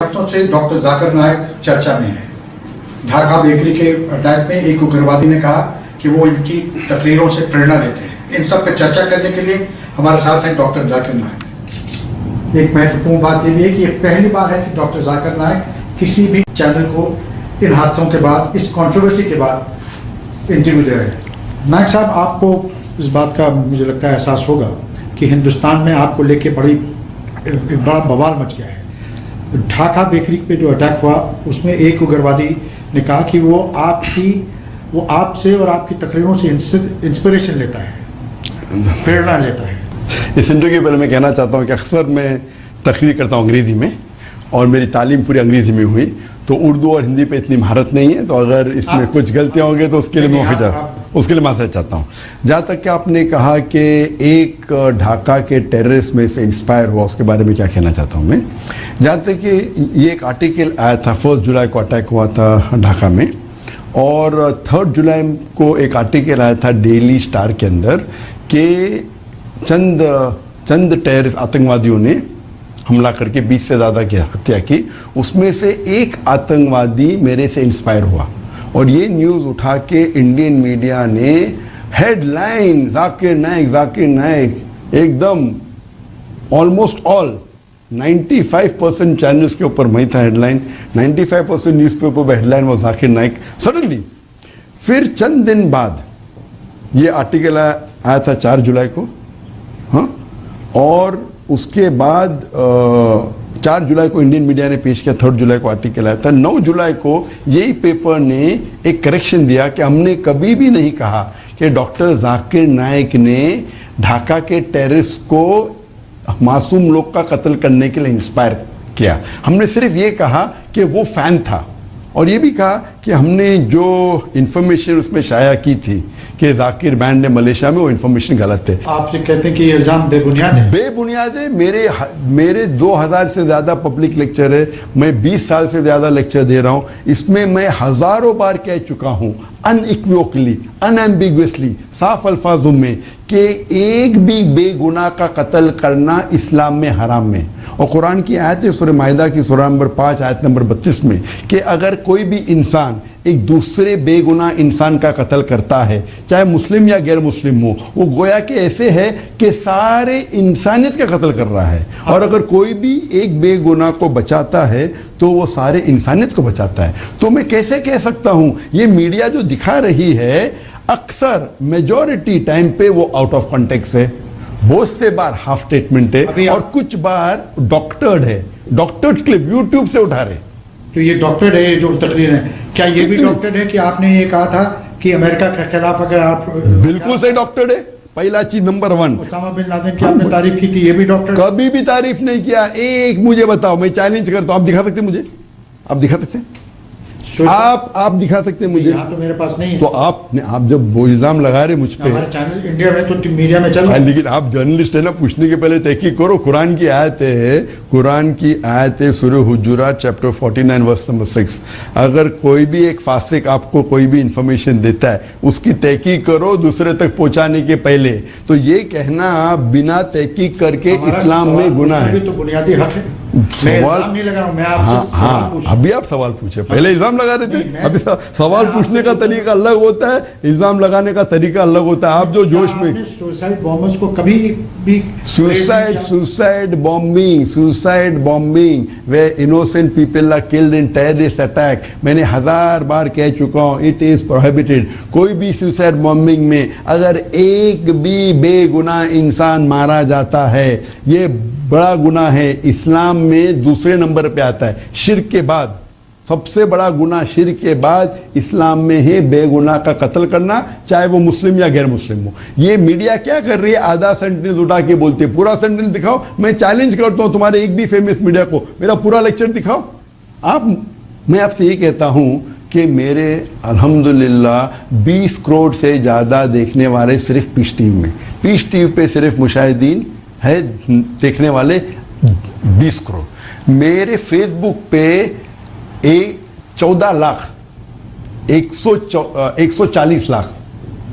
हफ्तों से डॉक्टर जाकिर नायक चर्चा में है। ढाका बेकरी के अटैक में एक उग्रवादी ने कहा कि वो इनकी तकरीरों से प्रेरणा लेते हैं। इन सब पर चर्चा करने के लिए हमारे साथ हैं डॉक्टर जाकिर नायक। एक महत्वपूर्ण बात यह भी है कि पहली बार है कि डॉक्टर जाकिर नायक किसी भी चैनल को इन हादसों के बाद, इस कंट्रोवर्सी के बाद इंटरव्यू दे रहे हैं। नायक साहब, आपको इस बात का मुझे लगता है एहसास होगा कि हिंदुस्तान में आपको लेके एक बड़ा बवाल मच गया है। ढाका बेकरी पे जो अटैक हुआ उसमें एक उग्रवादी ने कहा कि वो आपसे और आपकी तकरीरों से इंस्पिरेशन लेता है, प्रेरणा लेता है। इस इंटरव्यू के पहले मैं कहना चाहता हूँ कि अक्सर मैं तकरीर करता हूँ अंग्रेज़ी में और मेरी तालीम पूरी अंग्रेज़ी में हुई, तो उर्दू और हिंदी पे इतनी महारत नहीं है, तो अगर इसमें कुछ गलतियाँ होंगी तो उसके लिए माफ़ी चाहता हूँ। जहाँ तक कि आपने कहा कि एक ढाका के टेररिस्ट में से इंस्पायर हुआ, उसके बारे में क्या कहना चाहता हूँ मैं। जहाँ तक कि ये एक आर्टिकल आया था, 1 जुलाई को अटैक हुआ था ढाका में, और 3 जुलाई को एक आर्टिकल आया था डेली स्टार के अंदर कि चंद टेररिस्ट आतंकवादियों ने हमला करके 20 से ज़्यादा की हत्या की। उसमें से एक आतंकवादी मेरे से इंस्पायर हुआ और ये न्यूज़ उठा के इंडियन मीडिया ने हेडलाइन जाकिर नायक एकदम ऑलमोस्ट ऑल 95% चैनल्स के ऊपर वही था हेडलाइन, 95% न्यूज़पेपर पर हेडलाइन वो जाकिर नायक। सडनली फिर चंद दिन बाद ये आर्टिकल आया था 4 जुलाई को, हाँ, और उसके बाद 4 जुलाई को इंडियन मीडिया ने पेश किया, 3 जुलाई को आर्टिकल आया था। 9 जुलाई को यही पेपर ने एक करेक्शन दिया कि हमने कभी भी नहीं कहा कि डॉक्टर जाकिर नायक ने ढाका के टेररिस्ट को मासूम लोग का कत्ल करने के लिए इंस्पायर किया। हमने सिर्फ ये कहा कि वो फैन था, और ये भी कहा कि हमने जो इन्फॉर्मेशन उसमें शाया की थी कि जाकिर बैंड ने मलेशिया में, वो इन्फॉर्मेशन गलत है। आप ये कहते हैं कि ये इल्ज़ाम बेबुनियाद है? बेबुनियाद है। मेरे 2000 से ज़्यादा पब्लिक लेक्चर है, मैं 20 साल से ज़्यादा लेक्चर दे रहा हूँ। इसमें मैं हज़ारों बार कह चुका हूँ अनइक्विवोकली, अनएम्बिगुअसली, साफ अल्फाजों में कि एक भी बेगुनाह का कत्ल करना इस्लाम में हराम है। और कुरान की आयत है सूरह माइदा की सूरह नंबर 5 आयत नंबर 32 में कि अगर कोई भी इंसान एक दूसरे बेगुनाह इंसान का कत्ल करता है, चाहे मुस्लिम या गैर मुस्लिम हो, वो गोया कि ऐसे है कि सारे इंसानियत का कत्ल कर रहा है। और अगर कोई भी एक बेगुनाह को बचाता है तो वो सारे इंसानियत को बचाता है। तो मैं कैसे कह सकता हूँ, ये मीडिया जो दिखा रही है अक्सर मेजॉरिटी टाइम पे वो आउट ऑफ कॉन्टेक्स्ट है, बहुत से बार हाफ स्टेटमेंट है, और कुछ बार डॉक्टर्ड है, डॉक्टर्ड क्लिप यूट्यूब से उठा रहे। तो ये डॉक्टर्ड है जो तकरीर है, क्या ये भी डॉक्टर्ड है कि आपने ये कहा था कि अमेरिका के खिलाफ अगर आप? बिल्कुल सही डॉक्टर्ड है। पहला चीज नंबर 1, ओसामा बिन लादेन की आपने तारीफ की थी, ये भी डॉक्टर? कभी भी तारीफ नहीं किया। एक मुझे बताओ, मैं चैलेंज करता हूं, आप दिखा सकते मुझे? आप दिखा सकते हैं? आप दिखा सकते हैं मुझे? यहाँ तो मेरे पास नहीं है। तो आप जब वो इल्जाम लगा रहे मुझ पे, हमारे चैनल इंडिया में तो मीडिया में चल रहा है, लेकिन आप जर्नलिस्ट है ना, पूछने के पहले तहकीक करो। कुरान की आयत है सूरह हुजुरात चैप्टर 49 वर्स नंबर 6। अगर कोई भी एक फासिक आपको कोई भी इंफॉर्मेशन देता है, उसकी तहकीक करो दूसरे तक पहुंचाने के पहले। तो ये कहना बिना तहकीक करके इस्लाम में गुनाह है। तो बुनियादी हक है। सवाल नहीं लगा रहा हूं, मैं आपसे सवाल पूछ। अभी आप सवाल पूछे, पहले इल्जाम लगा रहे थे। अभी सवाल पूछने का तरीका अलग होता है, इल्जाम लगाने का तरीका अलग होता है। आप जो जोश में सुसाइड बॉम्बर्स को कभी भी सुसाइड बॉम्बिंग वे innocent people are killed in terrorist attack, मैंने 1000 बार कह चुका हूं, इट इज प्रोहिबिटेड। कोई भी सुसाइड बॉम्बिंग में अगर एक भी बेगुनाह इंसान मारा जाता है, ये बड़ा गुनाह है। इस्लाम में दूसरे नंबर पे आता है, शिर्क के बाद सबसे बड़ा गुनाह शिर्क के बाद इस्लाम में है बेगुनाह का कत्ल करना, चाहे वो मुस्लिम या गैर मुस्लिम हो। ये मीडिया क्या कर रही है, आधा सेंटेंस उठा के बोलते है, पूरा सेंटेंस दिखाओ। मैं चैलेंज करता हूं तुम्हारे एक भी फेमस मीडिया को, मेरा पूरा लेक्चर दिखाओ मैं आपसे ये कहता हूं कि मेरे अल्हम्दुलिल्लाह 20 करोड़ से ज़्यादा देखने वाले सिर्फ पीस टीवी में, पीस टीवी पे सिर्फ मुशाहिदीन है देखने वाले 20 करोड़। मेरे फेसबुक पे 14 लाख 140 लाख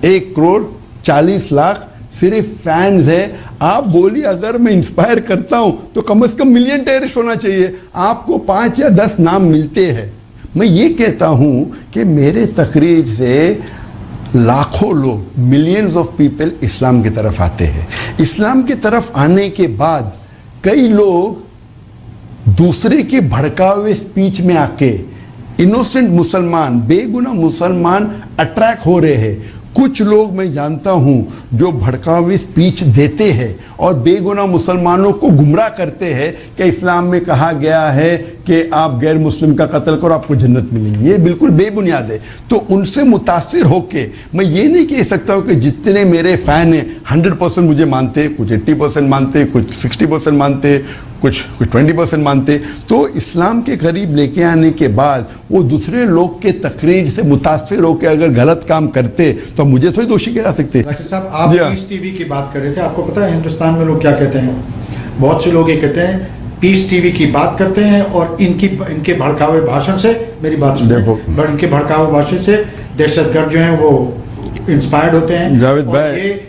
1 करोड़ 40 लाख सिर्फ फैंस है। आप बोलिए अगर मैं इंस्पायर करता हूं तो कम से कम मिलियन टेररिस्ट होना चाहिए। आपको 5 या 10 नाम मिलते हैं। मैं ये कहता हूं कि मेरे तकरीर से लाखों लोग, मिलियंस ऑफ पीपल इस्लाम की तरफ आते हैं। इस्लाम की तरफ आने के बाद कई लोग दूसरे के भड़कावे स्पीच में आके इनोसेंट मुसलमान, बेगुनाह मुसलमान अट्रैक्ट हो रहे हैं। कुछ लोग मैं जानता हूं जो भड़कावी स्पीच देते हैं और बेगुनाह मुसलमानों को गुमराह करते हैं कि इस्लाम में कहा गया है कि आप गैर मुस्लिम का कत्ल करो आपको जन्नत मिलेगी। ये बिल्कुल बेबुनियाद है। तो उनसे मुतासिर होके मैं ये नहीं कह सकता हूं कि जितने मेरे फैन हैं 100% मुझे मानते, कुछ 80% मानते, कुछ 60% मानते, कुछ 20% मानते। तो इस्लाम के करीब लेके आने के बाद वो दूसरे लोग के तकरीर से मुतासिर होकर अगर गलत काम करते तो मुझे थोड़ी दोषी करा सकते। जाकिर साहब, आप पीस टीवी की बात कर रहे थे। आपको पता है हिंदुस्तान में लोग क्या कहते हैं? बहुत से लोग ये कहते हैं पीस टीवी की बात करते हैं और इनके भड़कावे भाषण से, मेरी बात सुनिए, इनके भड़कावे भाषण से दहशतगर्द जो हैं वो इंस्पायर्ड होते हैं। जावेद भाई,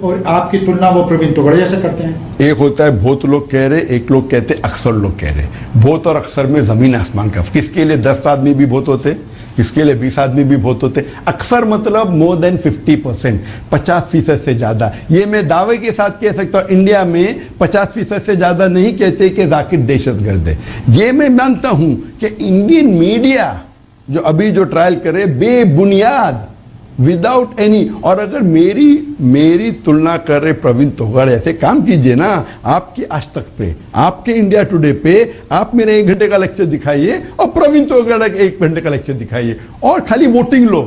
और आपकी तुलना वो प्रवीण तोगड़िया से करते हैं। एक होता है बहुत लोग कह रहे, एक लोग कहते अक्सर लोग कह रहे। बहुत और अक्सर में जमीन आसमान का। किसके लिए 10 आदमी भी बहुत होते, किसके लिए 20 आदमी भी बहुत होते। अक्सर मतलब मोर देन 50%, 50% से ज्यादा। ये मैं दावे के साथ कह सकता हूं इंडिया में 50% से ज्यादा नहीं कहते कि जाकिर दहशतगर्द है। ये मैं मानता हूं कि इंडियन मीडिया जो अभी जो ट्रायल करे बेबुनियाद, विदाउट एनी। और अगर मेरी तुलना कर रहे प्रवीण तोगड़, ऐसे काम कीजिए ना, आपकी आज तक पे, आपके इंडिया टुडे पे आप मेरे 1 घंटे का लेक्चर दिखाइए और प्रवीण तोगड़ 1 घंटे का लेक्चर दिखाइए और खाली voting low.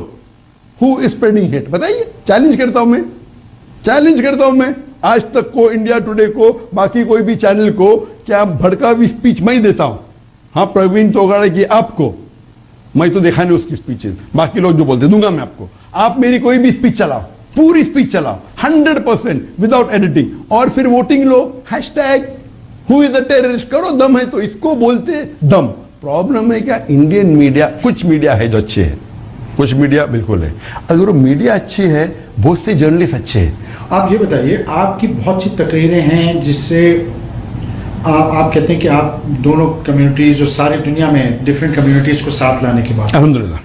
Who is spreading hate बताइए। चैलेंज करता हूं मैं आज तक को, इंडिया टुडे को, बाकी कोई भी चैनल को, क्या भड़कावी स्पीच मैं ही देता हूं? हाँ, प्रवीण तोगड़ की आपको मैं तो देखा नहीं उसकी स्पीचेस, बाकी लोग जो बोलते दूंगा मैं आपको। आप मेरी कोई भी स्पीच चलाओ, पूरी स्पीच चलाओ 100% विदाउट एडिटिंग और फिर voting low. Hashtag who is the terrorist करो। दम है तो इसको बोलते दम। प्रॉब्लम है क्या? इंडियन मीडिया, कुछ मीडिया है जो अच्छे है, कुछ मीडिया बिल्कुल है। अगर वो मीडिया अच्छी है, बहुत से जर्नलिस्ट अच्छे हैं। आप ये बताइए, आपकी बहुत सी तकरीरें हैं जिससे आप कहते हैं कि आप दोनों कम्युनिटीज और सारी दुनिया में डिफरेंट कम्युनिटीज को साथ लाने की बात। अल्हम्दुलिल्लाह।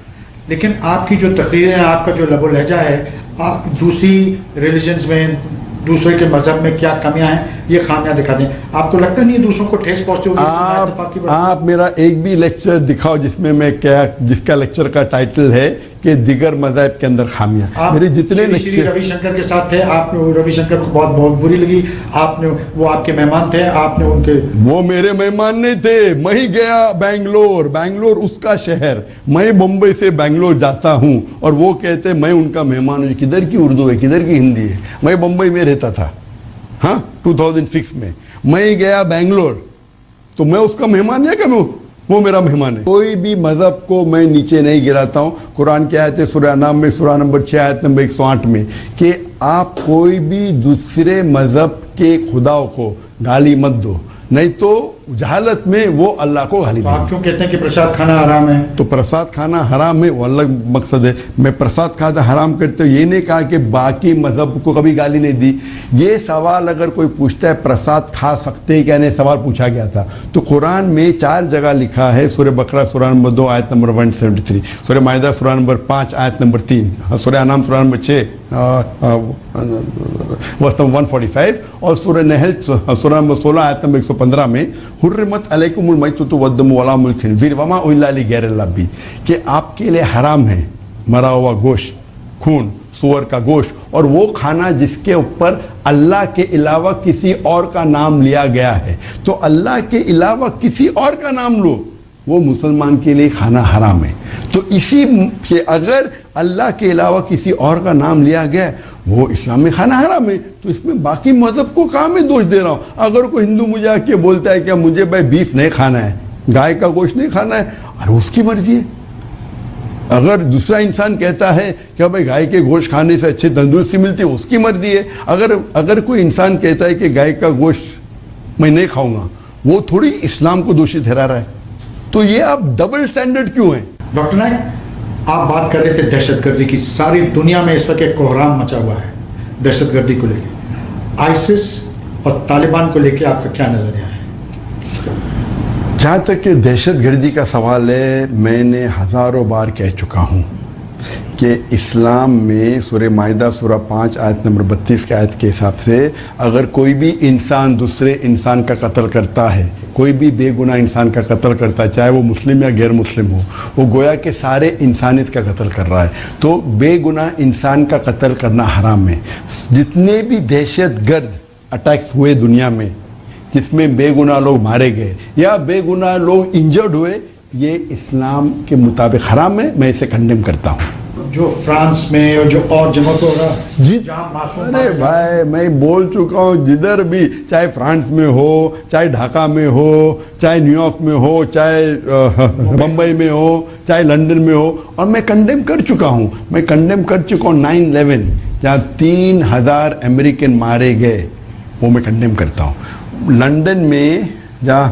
लेकिन आपकी जो तकरीरें हैं, आपका जो लबो लहजा है, आप दूसरी रिलीजन्स में, दूसरे के मजहब में क्या कमियां हैं, ये खामियां दिखा दें। आपको लगता नहीं दूसरों को ठेस पहुंचे होगी? आप मेरा एक भी लेक्चर दिखाओ जिसमें मैं क्या, जिसका लेक्चर का टाइटल है कि दिगर मज़हब के अंदर खामियां। मेरे जितने श्री रविशंकर के साथ थे, आपने रविशंकर को बहुत बुरी लगी, आपने, वो आपके मेहमान थे, आपने उनके। वो मेरे मेहमान नहीं थे। मैं ही गया बैंगलोर उसका शहर। मैं मुंबई से बैंगलोर जाता हूं और वो कहते मैं उनका मेहमान हूं। किधर की उर्दू है, किधर की हिंदी है? मैं मुंबई में रहता था, हाँ, 2006 में। मैं गया बैंगलोर तो मैं उसका मेहमान है क्या? वो मेरा मेहमान है। कोई भी मजहब को मैं नीचे नहीं गिराता हूं। कुरान की आयत है सूरह अनाम में, सूरह नंबर 6 आयत नंबर 108 में, कि आप कोई भी दूसरे मजहब के खुदाओं को गाली मत दो, नहीं तो जहालत में वो अल्लाह को गाली देंगे। आप क्यों कहते हैं कि प्रसाद खाना हराम है? तो प्रसाद खाना हराम है, वो अलग मकसद है। मैं प्रसाद खाना हराम करते हुए ये नहीं कहा कि बाकी मजहब को कभी गाली नहीं दी। ये सवाल अगर कोई पूछता है प्रसाद खा सकते हैं क्या नहीं, सवाल पूछा गया था तो कुरान में 4 जगह लिखा है। सूरह बकरा सूरह नंबर 2 आयत नंबर 173, सूरह माइदा सूरह नंबर 5 आयत नंबर 3, सूरह अनाम सूरह नंबर 6 वर्स नंबर 145 और सूरह नहल सूरह नंबर 16 आयत नंबर 115 में हुर्रिमत अलैकुमुल मैततु वद्दमु वला मुल खिंज़ीर वमा उहिल्ला लिगैरिल्लाह बिही, कि आपके लिए हराम है मरा हुआ गोश्त, खून, सूअर का गोश्त और वो खाना जिसके ऊपर अल्लाह के अलावा किसी और का नाम लिया गया है। तो अल्लाह के अलावा किसी और का नाम लो, वो मुसलमान के लिए खाना हराम है। तो इसी के अगर अल्लाह के अलावा किसी और का नाम लिया गया वो इस्लाम में खाना हराम है, तो इसमें बाकी मजहब को कहाँ मैं दोष दे रहा हूँ? अगर कोई हिंदू मुझे आके बोलता है क्या मुझे भाई बीफ नहीं खाना है, गाय का गोश्त नहीं खाना है, अरे उसकी मर्जी है। अगर दूसरा इंसान कहता है कि भाई गाय के गोश्त खाने से अच्छी तंदुरुस्ती मिलती है, उसकी मर्जी है। अगर कोई इंसान कहता है कि गाय का गोश्त मैं नहीं खाऊंगा, वो थोड़ी इस्लाम को दोषी ठहरा रहा है। तो ये आप डबल स्टैंडर्ड क्यों है? डॉक्टर नाइक, आप बात कर रहे थे दहशतगर्दी की। सारी दुनिया में इस वक्त एक कोहराम मचा हुआ है। दहशतगर्दी को लेकर, आईसिस और तालिबान को लेकर आपका क्या नजरिया है? जहाँ तक कि दहशतगर्दी का सवाल है, मैंने हज़ारों बार कह चुका हूँ कि इस्लाम में सूरह माइदा सूरह 5 आयत नंबर 32 के आयत के हिसाब से अगर कोई भी इंसान दूसरे इंसान का कत्ल करता है, कोई भी बेगुनाह इंसान का कत्ल करता है, चाहे वो मुस्लिम या गैर मुस्लिम हो, वो गोया के सारे इंसानियत का कत्ल कर रहा है। तो बेगुनाह इंसान का कत्ल करना हराम है। जितने भी दहशतगर्द अटैक्स हुए दुनिया में जिसमें बेगुनाह लोग मारे गए या बेगुनाह लोग इंजर्ड हुए, ये इस्लाम के मुताबिक हराम है। मैं इसे कंडेम करता हूँ। जो फ्रांस में और जो और जगहों पर हो रहा जी, जहाँ मासूम अरे भाई मैं बोल चुका हूँ, जिधर भी, चाहे फ्रांस में हो, चाहे ढाका में हो, चाहे न्यूयॉर्क में हो, चाहे बम्बई में हो, चाहे लंदन में हो, और मैं कंडेम कर चुका हूँ। मैं कंडेम कर चुका हूँ 9/11 जहाँ 3000 अमेरिकन मारे गए, वो मैं कंडेम करता हूँ। लंदन में जहाँ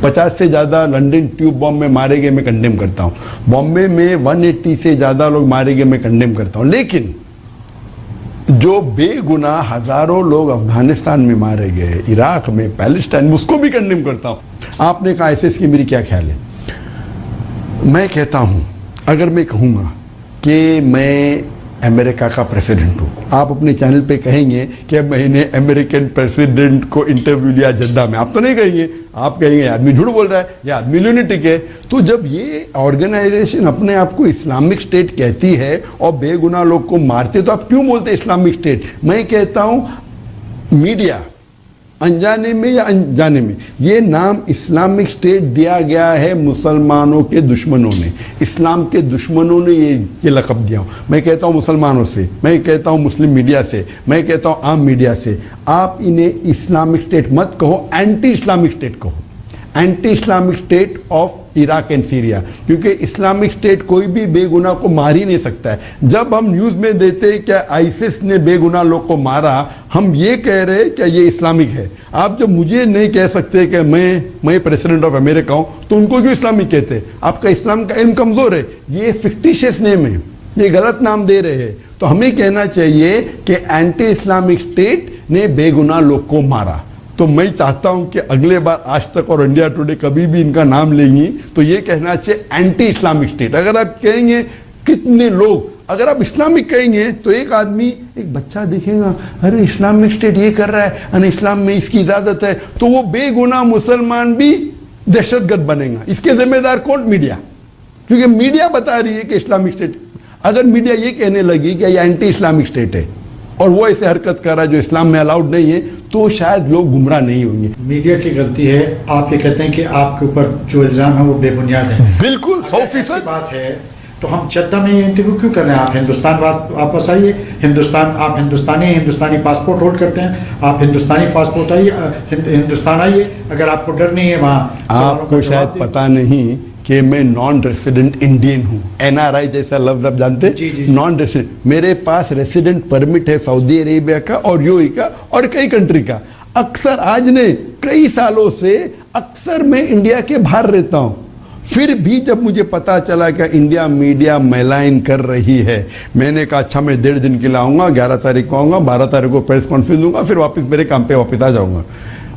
50 से ज़्यादा लंदन ट्यूब बॉम्ब में मारे गए, मैं कंडेम करता हूँ। बॉम्बे में 180 से ज़्यादा लोग मारे गए, मैं कंडेम करता हूँ। लेकिन जो बेगुनाह हज़ारों लोग अफगानिस्तान में मारे गए, इराक में, पैलेस्टाइन में, उसको भी कंडेम करता हूँ। आपने कहा आईसिस की मेरी क्या ख्याल है? मैं कहता हूँ, अगर मैं कहूँगा कि मैं अमेरिका का प्रेसिडेंट हूँ, आप अपने चैनल पे कहेंगे कि मैंने अमेरिकन प्रेसिडेंट को इंटरव्यू लिया जद्दा में, आप तो नहीं कहेंगे। आप कहेंगे ये आदमी झूठ बोल रहा है, ये आदमी ल्यूनेटिक है। तो जब ये ऑर्गेनाइजेशन अपने आप को इस्लामिक स्टेट कहती है और बेगुनाह लोग को मारते, तो आप क्यों बोलते इस्लामिक स्टेट? मैं कहता हूँ मीडिया अनजाने में या अनजाने में ये नाम इस्लामिक स्टेट दिया गया है मुसलमानों के दुश्मनों ने, इस्लाम के दुश्मनों ने ये लक़ब दिया। मैं कहता हूँ मुसलमानों से, मैं कहता हूँ मुस्लिम मीडिया से, मैं कहता हूँ आम मीडिया से, आप इन्हें इस्लामिक स्टेट मत कहो, एंटी इस्लामिक स्टेट कहो। Anti Islamic state of Iraq and Syria, क्योंकि इस्लामिक स्टेट कोई भी बेगुनाह को मार ही नहीं सकता है। जब हम न्यूज़ में देते हैं क्या आईसिस ने बेगुनाह लोग को मारा, हम ये कह रहे हैं क्या ये इस्लामिक है। आप जब मुझे नहीं कह सकते कि मैं प्रेसिडेंट ऑफ अमेरिका हूँ, तो उनको क्यों इस्लामिक कहते? आपका इस्लाम का इल्म कमज़ोर है, ये फिक्टिशियस नेम है, ये गलत नाम दे रहे हैं। तो हमें कहना चाहिए कि एंटी इस्लामिक स्टेट ने बेगुनाह लोग को मारा। तो मैं चाहता हूं कि अगले बार आज तक और इंडिया टुडे कभी भी इनका नाम लेंगी तो ये कहना चाहिए एंटी इस्लामिक स्टेट। अगर आप कहेंगे कितने लोग, अगर आप इस्लामिक कहेंगे तो एक आदमी, एक बच्चा देखेगा, अरे इस्लामिक स्टेट ये कर रहा है और इस्लाम में इसकी इजाजत है, तो वो बेगुनाह मुसलमान भी दहशतगर्द बनेगा। इसके जिम्मेदार कौन? मीडिया, क्योंकि मीडिया बता रही है कि इस्लामिक स्टेट। अगर मीडिया ये कहने लगी कि ये एंटी इस्लामिक स्टेट है और वो ऐसे हरकत कर रहा है जो इस्लाम में अलाउड नहीं है, तो शायद लोग गुमराह नहीं होंगे। मीडिया की गलती है। आप ये कहते हैं कि आपके ऊपर जो इल्जाम है वो बेबुनियाद है। बिल्कुल 100% बात है। तो हम जद्दा में ये इंटरव्यू क्यों कर रहे हैं? आप हिंदुस्तान वापस आइए। हिंदुस्तान, आप हिंदुस्तानी, हिंदुस्तानी पासपोर्ट होल्ड करते हैं, आप हिंदुस्तानी पासपोर्ट आइए, हिंदुस्तान आइए। अगर आपको डर नहीं है वहाँ, आपको शायद पता नहीं कि मैं नॉन रेसिडेंट इंडियन हूँ। NRI जैसा लफ्ज आप जानते हैं? नॉन रेसिडेंट, मेरे पास रेसिडेंट परमिट है सऊदी अरेबिया का और यूएई का और कई कंट्री का। अक्सर, आज ने कई सालों से अक्सर मैं इंडिया के बाहर रहता हूँ। फिर भी जब मुझे पता चला कि इंडिया मीडिया मैलाइन कर रही है, मैंने कहा अच्छा मैं 1.5 दिन के लिए आऊँगा, 11 तारीख को आऊँगा, 12 तारीख को प्रेस कॉन्फ्रेंस दूंगा, फिर वापस मेरे काम पे वापस आ जाऊँगा।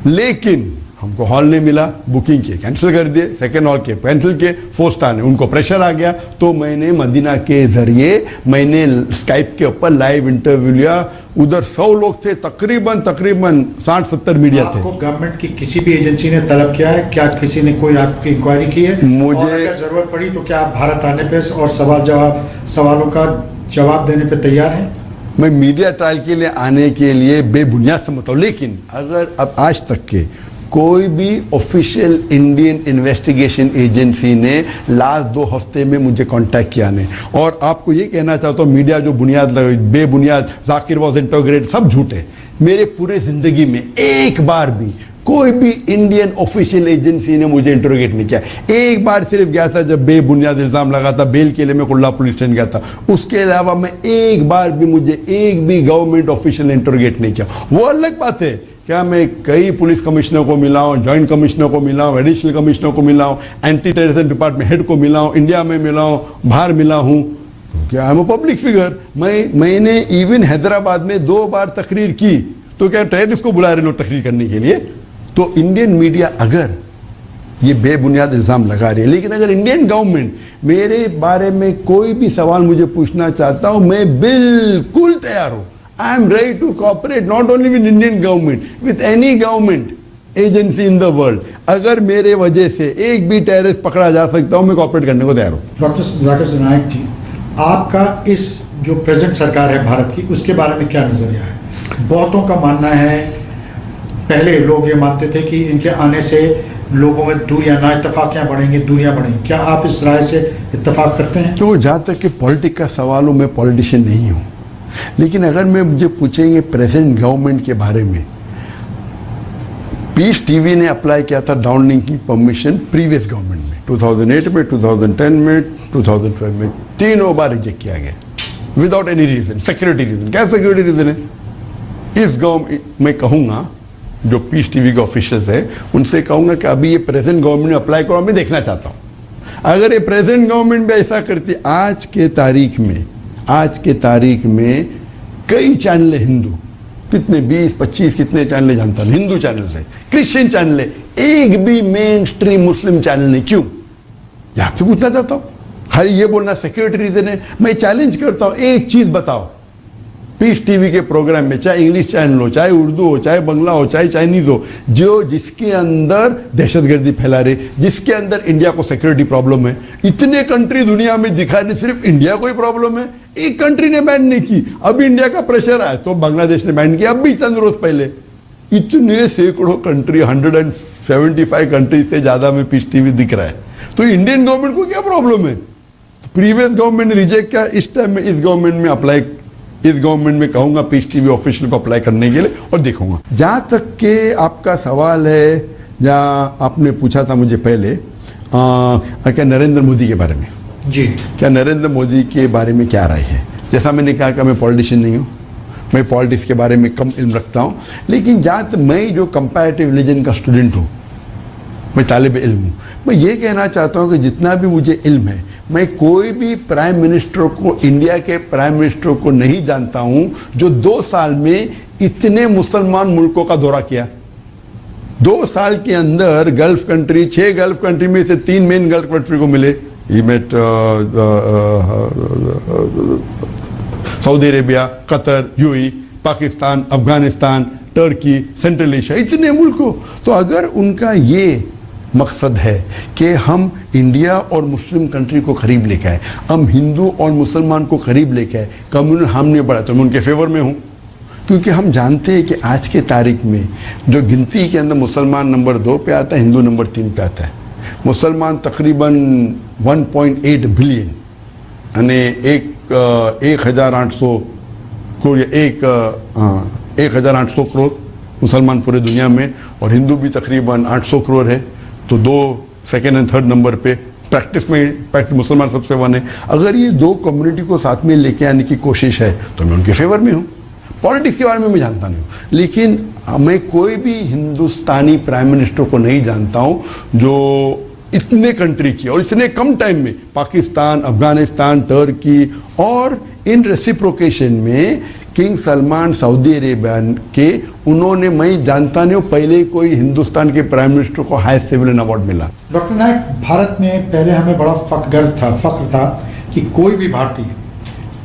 लेकिन हमको हॉल नहीं मिला, बुकिंग किए, कैंसिल कर दिए, सेकेंड हॉल के कैंसिल किए, 4 स्टार ने, उनको प्रेशर आ गया, तो मैंने मदीना के जरिए मैंने स्काइप के ऊपर लाइव इंटरव्यू लिया। उधर 100 लोग थे, तकरीबन 60-70 मीडिया थे। आपको गवर्नमेंट की किसी भी एजेंसी ने तलब किया है? क्या किसी ने कोई आपकी इंक्वायरी की है? मुझे, और अगर जरूरत पड़ी तो क्या आप भारत आने पे और सवालों का जवाब देने पे तैयार हैं? मैं मीडिया ट्रायल के लिए आने के लिए बेबुनियाद समझता हूँ, लेकिन अगर अब आज तक के कोई भी ऑफिशियल इंडियन इन्वेस्टिगेशन एजेंसी ने लास्ट 2 हफ्ते में मुझे कांटेक्ट किया नहीं। और आपको ये कहना चाहता हूँ, मीडिया जो बुनियाद बेबुनियाद जाकिर वॉज इंटरोगेटेड, सब झूठे। मेरे पूरे जिंदगी में एक बार भी कोई भी इंडियन ऑफिशियल एजेंसी ने मुझे इंटरोगेट नहीं किया। एक बार सिर्फ गया था जब बेबुनियाद इल्जाम लगा था, बेल के लिए मैं कुल्ला पुलिस स्टेशन गया था। उसके अलावा मैं एक बार भी, मुझे एक भी गवर्नमेंट ऑफिशियल ने इंटरोगेट नहीं किया। वो अलग बात है, क्या मैं कई पुलिस कमिश्नर को मिला हूँ, जॉइंट कमिश्नर को मिला हूँ, एडिशनल कमिश्नर को मिला हूँ, एंटी टेररिज्म डिपार्टमेंट हेड को मिला हूँ, इंडिया में मिला हूँ, बाहर मिला हूँ, क्योंकि I am a public figure. मैंने इवन हैदराबाद में 2 बार तकरीर की, तो क्या टेररिस्ट को बुला रहे लोग तकरीर करने के लिए? तो इंडियन मीडिया अगर ये बेबुनियाद इल्ज़ाम लगा रही है, लेकिन अगर इंडियन गवर्नमेंट मेरे बारे में कोई भी सवाल मुझे पूछना चाहता हूं, मैं बिल्कुल तैयार हूं। I am ready to cooperate not only with Indian government, with any government agency in the world. अगर मेरे वजह से एक भी टेररिस्ट पकड़ा जा सकता हूं, मैं कोऑपरेट करने को तैयार हूं। डॉक्टर जाकिर नाइक जी, आपका इस जो प्रेजेंट सरकार है भारत की, उसके बारे में क्या नजरिया है? बहुतों का मानना है, पहले लोग ये मानते थे कि इनके आने से लोगों में दूरियां, ना इत्तेफाकियां बढ़ेंगी, दूरियां बढ़ेंगी। क्या आप इस राय से इत्तेफाक करते हैं? तो जहाँ तक कि पॉलिटिक्स का सवाल हो, मैं पॉलिटिशियन नहीं हूँ, लेकिन अगर मैं मुझे पूछेंगे प्रेजेंट गवर्नमेंट के बारे में, पीस टीवी ने अप्लाई किया था डाउनलिंक की परमिशन प्रीवियस गवर्नमेंट में, 2008 में, 2010 में, 2012 में, 3 बार रिजेक्ट किया गया without any reason, security reason. क्या सिक्योरिटी रीजन है? इस गवर्नमेंट मैं कहूँगा, जो पीस टीवी के ऑफिशियल्स है उनसे कहूँगा कि अभी ये प्रेजेंट गवर्नमेंट ने अप्लाई करो, मैं देखना चाहता हूँ। अगर ये प्रेजेंट गवर्नमेंट भी ऐसा करती, आज के तारीख में कई चैनल हिंदू, कितने 20-25 कितने चैनल जानता हूँ, हिंदू चैनल है, क्रिश्चियन चैनल है, एक भी मेन स्ट्रीम मुस्लिम चैनल नहीं। क्यों? ये आपसे पूछना चाहता हूँ। खाली ये बोलना सिक्योरिटी रीजन है। मैं चैलेंज करता हूँ, एक चीज बताओ, पीस टीवी के प्रोग्राम में, चाहे इंग्लिश चैनल हो, चाहे उर्दू हो, चाहे बंगला हो, चाहे चाइनीज हो, जिसके अंदर दहशतगर्दी फैला रहे, जिसके अंदर इंडिया को सिक्योरिटी प्रॉब्लम है, इतने कंट्री दुनिया में दिखा रहे, सिर्फ इंडिया को ही प्रॉब्लम है, एक कंट्री ने बैन नहीं की। अब इंडिया का प्रेशर आया तो बांग्लादेश ने बैन किया, अब भी चंद रोज पहले। इतने सैकड़ों कंट्री, 175 कंट्री से ज्यादा में पीस टीवी दिख रहा है, तो इंडियन गवर्नमेंट को क्या प्रॉब्लम है? प्रीवियस गवर्नमेंट ने रिजेक्ट किया, इस टाइम में इस गवर्नमेंट में कहूंगा पीस टीवी ऑफिशियल को अप्लाई करने के लिए, और देखूंगा। जहां तक के आपका सवाल है, जहां आपने पूछा था मुझे पहले क्या नरेंद्र मोदी के बारे में जी, क्या नरेंद्र मोदी के बारे में क्या राय है? जैसा मैंने कहा कि मैं पॉलिटिशियन नहीं हूँ, मैं पॉलिटिक्स के बारे में कम इल्म रखता हूँ, लेकिन जहाँ तक मैं जो कंपैरेटिव रिलीजन का स्टूडेंट हूँ, मैं तालिब इल्म हूँ, मैं ये कहना चाहता हूँ कि जितना भी मुझे इल्म है, मैं कोई भी प्राइम मिनिस्टर को, इंडिया के प्राइम मिनिस्टर को नहीं जानता हूं जो 2 साल में इतने मुसलमान मुल्कों का दौरा किया। 2 साल के अंदर गल्फ कंट्री, 6 गल्फ कंट्री में से 3 मेन गल्फ कंट्री को मिले। He met Saudi Arabia, Qatar, UAE, Pakistan, Afghanistan, Turkey, central Asia, इतने मुल्कों। तो अगर उनका ये मकसद है कि हम इंडिया और मुस्लिम कंट्री को करीब लेके आए, हम हिंदू और मुसलमान को करीब लेके आए, कम्युनल हमने बढ़ा, तो मैं उनके फेवर में हूँ। क्योंकि हम जानते हैं कि आज के तारीख में जो गिनती के अंदर मुसलमान नंबर 2 पे आता है, हिंदू नंबर 3 पे आता है। मुसलमान तकरीबन 1.8 बिलियन, यानी 1,800 करोड़, 1,800 करोड़ मुसलमान पूरे दुनिया में, और हिंदू भी तकरीबन 800 करोड़ है। तो 2 सेकेंड एंड थर्ड नंबर पे प्रैक्टिस मुसलमान सबसे 1 है। अगर ये 2 कम्युनिटी को साथ में लेके आने की कोशिश है तो मैं उनके फेवर में हूँ। पॉलिटिक्स के बारे में मैं जानता नहीं हूँ, लेकिन मैं कोई भी हिंदुस्तानी प्राइम मिनिस्टर को नहीं जानता हूँ जो इतने कंट्री की और इतने कम टाइम में, पाकिस्तान, अफगानिस्तान, टर्की, और इन रेसिप्रोकेशन में किंग सलमान सऊदी अरेबिया के, उन्होंने, मैं जानता नहीं हूँ पहले कोई हिंदुस्तान के प्राइम मिनिस्टर को हाईएस्ट सिविलियन अवार्ड मिला। डॉक्टर नाइक, भारत में पहले हमें बड़ा फख्र था कि कोई भी भारतीय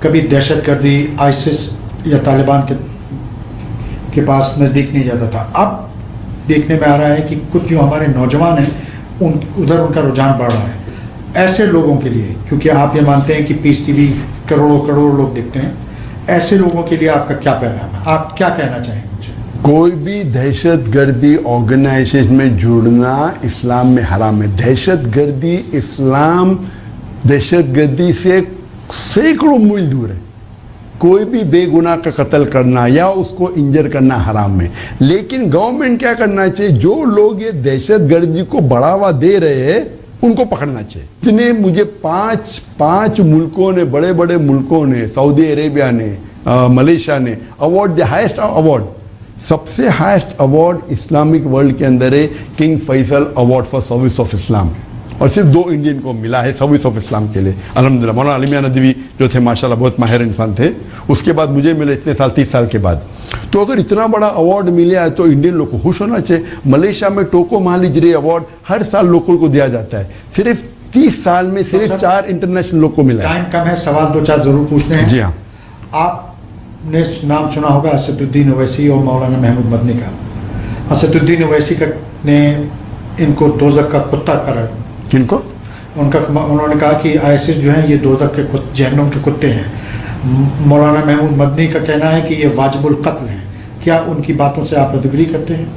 कभी दहशतगर्दी, आईसिस या तालिबान के पास नज़दीक नहीं जाता था। अब देखने में आ रहा है कि कुछ जो हमारे नौजवान हैं उधर उनका रुझान बढ़ रहा है। ऐसे लोगों के लिए, क्योंकि आप ये मानते हैं कि पीस टीवी करोड़ों लोग देखते हैं, ऐसे लोगों के लिए आपका क्या पैगाम है? आप क्या कहना चाहेंगे मुझे? कोई भी दहशतगर्दी ऑर्गेनाइजेशन में जुड़ना इस्लाम में हराम है। दहशतगर्दी, इस्लाम दहशतगर्दी से सैकड़ों मील दूर है। कोई भी बेगुनाह का कत्ल करना या उसको इंजर करना हराम है। लेकिन गवर्नमेंट क्या करना चाहिए? जो लोग ये दहशतगर्दी को बढ़ावा दे रहे हैं उनको पकड़ना चाहिए। जिन्हें मुझे पांच मुल्कों ने, बड़े बड़े मुल्कों ने, सऊदी अरेबिया ने, मलेशिया ने अवार्ड, द हाईएस्ट अवार्ड, सबसे हाईएस्ट अवार्ड इस्लामिक वर्ल्ड के अंदर है King Faisal award for service of Islam. और सिर्फ 2 इंडियन को मिला है सर्विस ऑफ इस्लाम के लिए, अल्हम्दुलिल्लाह। मौलाना अली मियां नदवी जो थे माशाल्लाह बहुत माहिर इंसान थे, उसके बाद मुझे मिले इतने साल, 30 साल के बाद। तो अगर इतना बड़ा अवार्ड मिला है तो इंडियन लोग को खुश होना चाहिए। मलेशिया में टोको महालिजरे अवार्ड हर साल लोगों को दिया जाता है, सिर्फ 30 साल में सिर्फ 4 इंटरनेशनल लोग को मिला है। टाइम कम है, सवाल 2-4 जरूर पूछने हैं। जी हाँ। आपने नाम सुना होगा असदुद्दीन ओवैसी और मौलाना महमूद मदनी का। असदुद्दीन ओवैसी ने इनको दोज़ख का कुत्ता करार, किनको? उन्होंने कहा कि आईएसआईएस जो है ये दोज़ख के जहन्नुम के कुत्ते हैं। मौलाना महमूद मदनी का कहना है कि ये वाजिबुल कत्ल हैं। क्या उनकी बातों से आप एग्री करते हैं?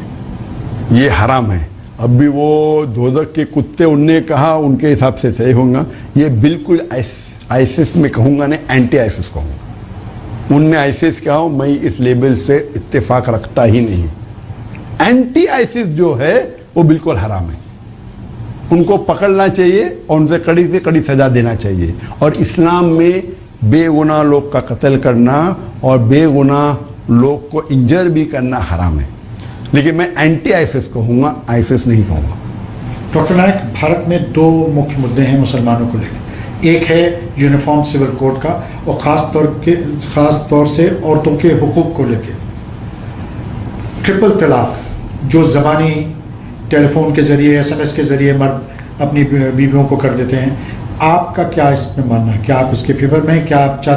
ये हराम है। अब भी वो दोज़ख के कुत्ते उनने कहा, उनके हिसाब से सही होगा। ये बिल्कुल आईएसआईएस में कहूँगा नहीं, एंटी आईएसआईएस कहूँगा। उनने आईएसआईएस कहा, मैं इस लेबल से इत्तेफाक रखता ही नहीं। एंटी आईएसआईएस जो है वो बिल्कुल हराम है, उनको पकड़ना चाहिए और उनसे कड़ी से कड़ी सजा देना चाहिए। और इस्लाम में बेगुनाह लोग का कत्ल करना और बेगुनाह लोग को इंजर भी करना हराम है। लेकिन मैं एंटी आईएसआईएस कहूँगा, आईएसआईएस नहीं कहूँगा। डॉक्टर नायक, भारत में 2 मुख्य मुद्दे हैं मुसलमानों को लेकर। एक है यूनिफॉर्म सिविल कोड का, और ख़ास तौर से औरतों के हुकूक को लेकर। ट्रिपल तलाक जो ज़बानी टेलीफोन के ज़रिए, SMS के ज़रिए मर्द अपनी बीवियों को कर देते हैं, आपका क्या इसमें मानना है? क्या आप इसके फेवर में हैं? क्या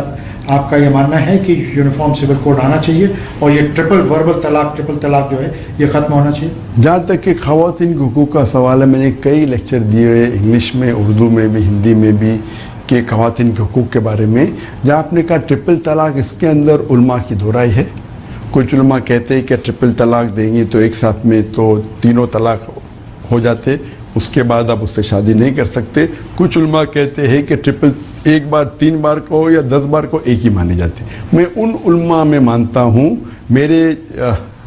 आपका ये मानना है कि यूनिफॉर्म सिविल कोड आना चाहिए और ये ट्रिपल तलाक जो है ये ख़त्म होना चाहिए? जहाँ तक कि ख़वातीन के हुकूक़ का सवाल है, मैंने कई लेक्चर दिए हुए इंग्लिश में, उर्दू में भी, हिंदी में भी, कि ख़वातीन के हुकूक़ के बारे में। जहाँ आपने कहा ट्रिपल तलाक, इसके अंदर उलमा की दो राय है। कुछ उलमा कहते हैं कि ट्रिपल तलाक देंगे तो एक साथ में तो 3 तलाक हो जाते, उसके बाद आप उससे शादी नहीं कर सकते। कुछ उलमा कहते हैं कि ट्रिपल एक बार 3 बार को या 10 बार को एक ही मानी जाती। मैं उन उलमा में मानता हूँ, मेरे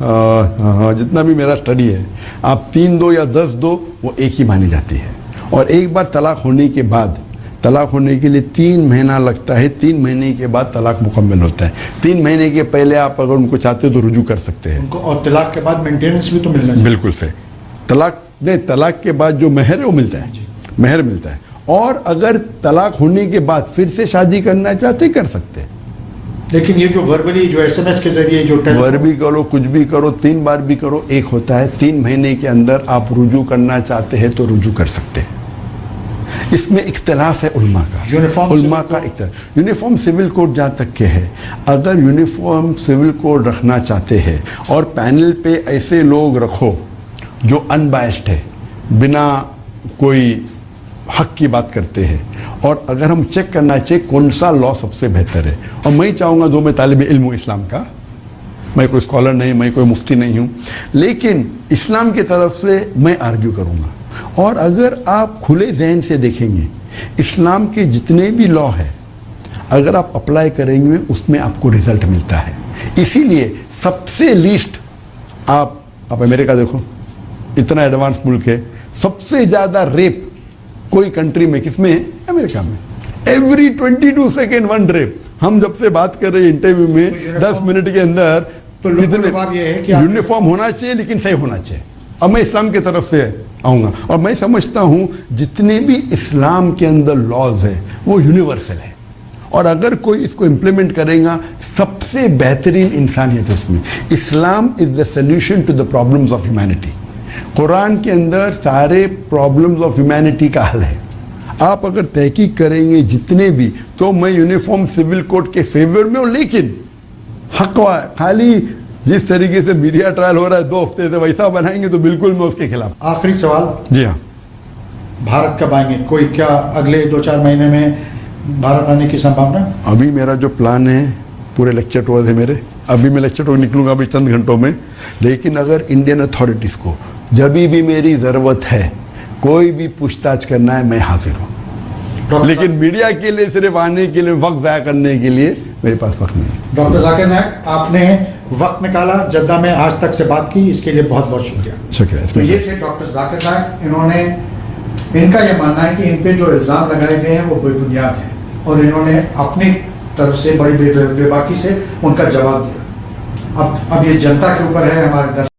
जितना भी मेरा स्टडी है, आप 3 दो या 10 दो वो एक ही मानी जाती है। और एक बार तलाक होने के बाद, तलाक होने के लिए 3 महीना लगता है, 3 महीने के बाद तलाक मुकम्मल होता है। 3 महीने के पहले आप अगर उनको चाहते हो तो रुजू कर सकते हैं उनको, और तलाक के बाद मेंटेनेंस भी तो मिलना चाहिए। बिल्कुल सही। तलाक के बाद जो महर है वो मिलता है, महर मिलता है। और अगर तलाक होने के बाद फिर से शादी करना चाहते कर सकते हैं। लेकिन ये जो वर्बली, जो SMS के जरिए, जो वर्ब भी करो, कुछ भी करो, 3 बार भी करो, एक होता है। 3 महीने के अंदर आप रुजू करना चाहते हैं तो रुजू कर सकते हैं। इसमें इख्तिलाफ है उलमा का, यूनिफॉर्म सिविल कोड जहाँ तक के है, अगर यूनिफॉर्म सिविल कोड रखना चाहते हैं और पैनल पे ऐसे लोग रखो जो अनबायस्ड है, बिना कोई हक की बात करते हैं, और अगर हम चेक करना चाहिए कौन सा लॉ सबसे बेहतर है। और मैं चाहूँगा, दो मैं तालिब इल्म हूँ इस्लाम का, मैं कोई स्कॉलर नहीं, मैं कोई मुफ्ती नहीं हूँ, लेकिन इस्लाम की तरफ से मैं आर्ग्यू करूँगा। और अगर आप खुले जहन से देखेंगे, इस्लाम के जितने भी लॉ है अगर आप अप्लाई करेंगे उसमें आपको रिजल्ट मिलता है। इसीलिए सबसे लीस्ट आप अमेरिका देखो, इतना एडवांस मुल्क है, सबसे ज़्यादा रेप कोई कंट्री में किसमें है? अमेरिका में। Every 22 second 1 rape. हम जब से बात कर रहे हैं इंटरव्यू में 10 मिनट के अंदर, तो जवाब ये है कि यूनिफॉर्म होना चाहिए लेकिन सही होना चाहिए। अब मैं इस्लाम की तरफ से आऊँगा, और मैं समझता हूँ जितने भी इस्लाम के अंदर लॉज है वो यूनिवर्सल है, और अगर कोई इसको इम्प्लीमेंट करेगा सबसे बेहतरीन इंसानियत है उसमें। Islam is the solution to the problems of humanity. Quran के अंदर सारे प्रॉब्लम्स ऑफ ह्यूमैनिटी का हल है। आप अगर तहकीक करेंगे जितने भी, तो मैं यूनिफॉर्म सिविल कोड के फेवर में हूँ, लेकिन हक खाली जिस तरीके से मीडिया ट्रायल हो रहा है 2 हफ्ते से, वैसा बनाएंगे तो बिल्कुल मैं उसके खिलाफ। आखिरी सवाल। जी हाँ, भारत कब आएंगे? कोई क्या अगले 2-4 महीने में भारत आने की संभावना? अभी मेरा जो प्लान है, पूरे लेक्चर टूर है मेरे, अभी मैं लेक्चर टूर निकलूंगा अभी चंद घंटों में। लेकिन अगर इंडियन अथॉरिटीज़ को जब भी मेरी ज़रूरत है, कोई भी पूछताछ करना है, मैं हाजिर हूँ। लेकिन मीडिया के लिए सिर्फ आने के लिए, वक्त ज़ाया करने के लिए मेरे पास वक्त नहीं। डॉक्टर जाकिर नायक, आपने वक्त निकाला, जद्दा में आज तक से बात की, इसके लिए बहुत बहुत शुक्रिया। शुक्रिया। तो ये थे डॉक्टर जाकिर नायक। इनका यह मानना है कि इन पे जो इल्ज़ाम लगाए गए हैं वो बेबुनियाद हैं, और इन्होंने अपनी तरफ से बड़ी बेबाकी से उनका जवाब दिया। अब ये जनता के ऊपर है, हमारे